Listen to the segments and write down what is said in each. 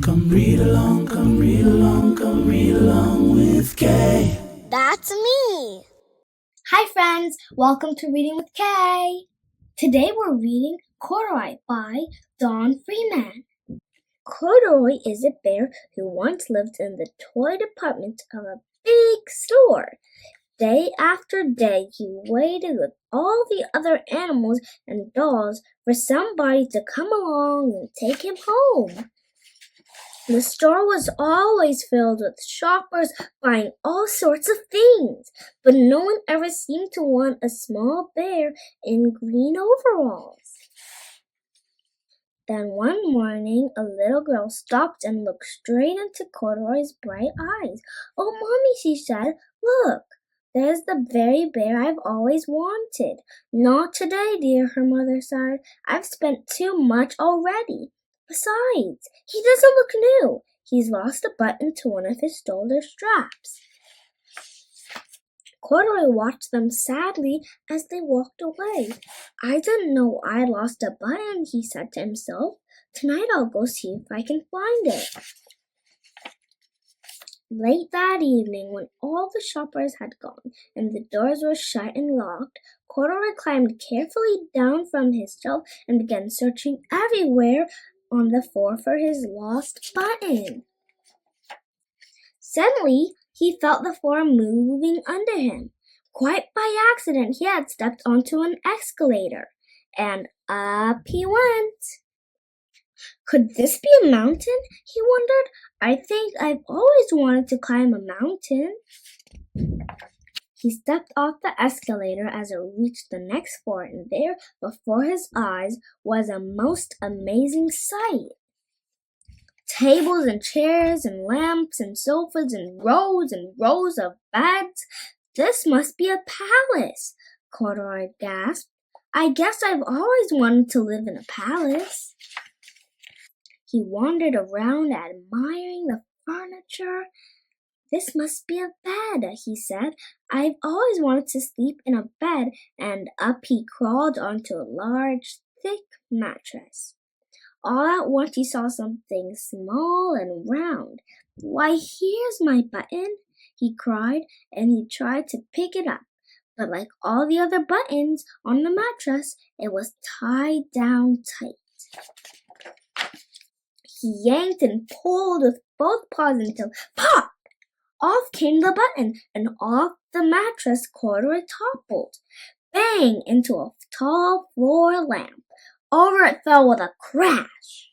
Come read along, come read along, come read along with Kay. That's me. Hi friends, welcome to Reading with Kay. Today we're reading Corduroy by Don Freeman. Corduroy is a bear who once lived in the toy department of a big store. Day after day he waited with all the other animals and dolls for somebody to come along and take him home. The store was always filled with shoppers buying all sorts of things, but no one ever seemed to want a small bear in green overalls. Then one morning, a little girl stopped and looked straight into Corduroy's bright eyes. "Oh, Mommy," she said, "look, there's the very bear I've always wanted." "Not today, dear," her mother sighed. "I've spent too much already. Besides, he doesn't look new. He's lost a button to one of his shoulder straps." Corduroy watched them sadly as they walked away. "I didn't know I'd lost a button," he said to himself. "Tonight I'll go see if I can find it." Late that evening, when all the shoppers had gone and the doors were shut and locked, Corduroy climbed carefully down from his shelf and began searching everywhere on the floor for his lost button. Suddenly, he felt the floor moving under him. Quite by accident, he had stepped onto an escalator, and up he went. Could this be a mountain? He wondered. "I think I've always wanted to climb a mountain." He stepped off the escalator as it reached the next floor, and there, before his eyes, was a most amazing sight. Tables and chairs and lamps and sofas and rows of beds. "This must be a palace," Corduroy gasped. "I guess I've always wanted to live in a palace." He wandered around admiring the furniture. "This must be a bed," he said. "I've always wanted to sleep in a bed," and up he crawled onto a large, thick mattress. All at once he saw something small and round. "Why, here's my button," he cried, and he tried to pick it up. But like all the other buttons on the mattress, it was tied down tight. He yanked and pulled with both paws until, pop! Off came the button, and off the mattress Corduroy toppled, bang, into a tall floor lamp. Over it fell with a crash.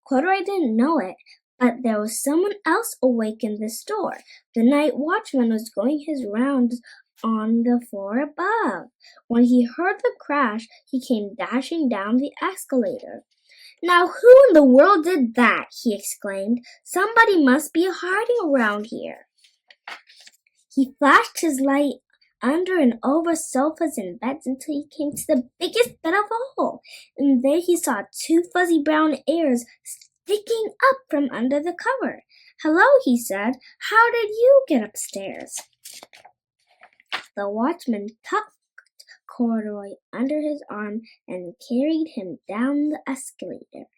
Corduroy didn't know it, but there was someone else awake in the store. The night watchman was going his rounds on the floor above. When he heard the crash, he came dashing down the escalator. "Now who in the world did that?" he exclaimed. "Somebody must be hiding around here." He flashed his light under and over sofas and beds until he came to the biggest bed of all, and there he saw two fuzzy brown ears sticking up from under the cover. "Hello," he said. "How did you get upstairs?" The watchman tucked Corduroy under his arm and carried him down the escalator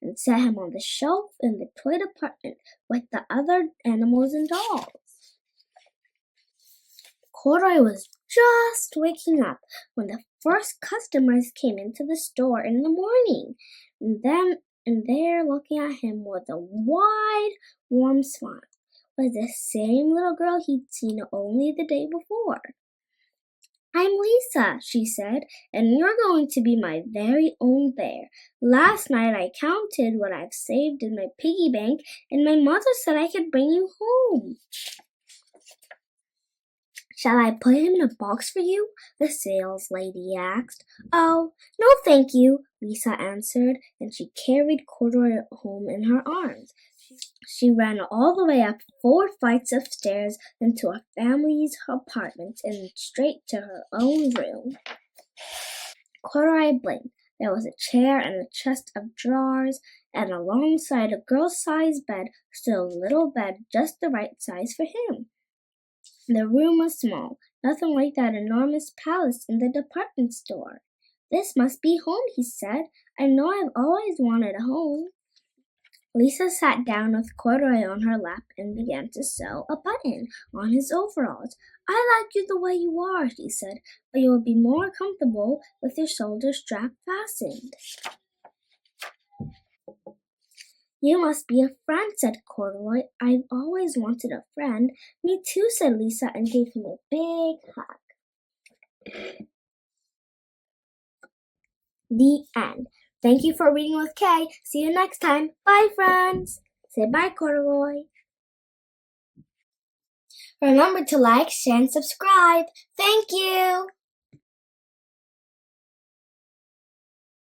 and set him on the shelf in the toy department with the other animals and dolls. Corduroy was just waking up when the first customers came into the store in the morning, and there looking at him with a wide, warm smile was the same little girl he'd seen only the day before. "I'm Lisa," she said, "and you're going to be my very own bear. Last night I counted what I've saved in my piggy bank, and my mother said I could bring you home." "Shall I put him in a box for you?" the sales lady asked. "Oh, no thank you," Lisa answered, and she carried Corduroy home in her arms. She ran all the way up 4 flights of stairs into a family's apartment and straight to her own room. Corduroy blinked. There was a chair and a chest of drawers, and alongside a girl-sized bed stood a little bed just the right size for him. The room was small, nothing like that enormous palace in the department store. "This must be home," he said. "I know I've always wanted a home." Lisa sat down with Corduroy on her lap and began to sew a button on his overalls. I like you the way you are, she said, but you will be more comfortable with your shoulder strap fastened. You must be a friend, said Corduroy. I've always wanted a friend. Me too, said Lisa, and gave him a big hug. The end. Thank you for reading with Kay. See you next time. Bye, friends. Say bye, Corduroy. Remember to like, share, and subscribe. Thank you.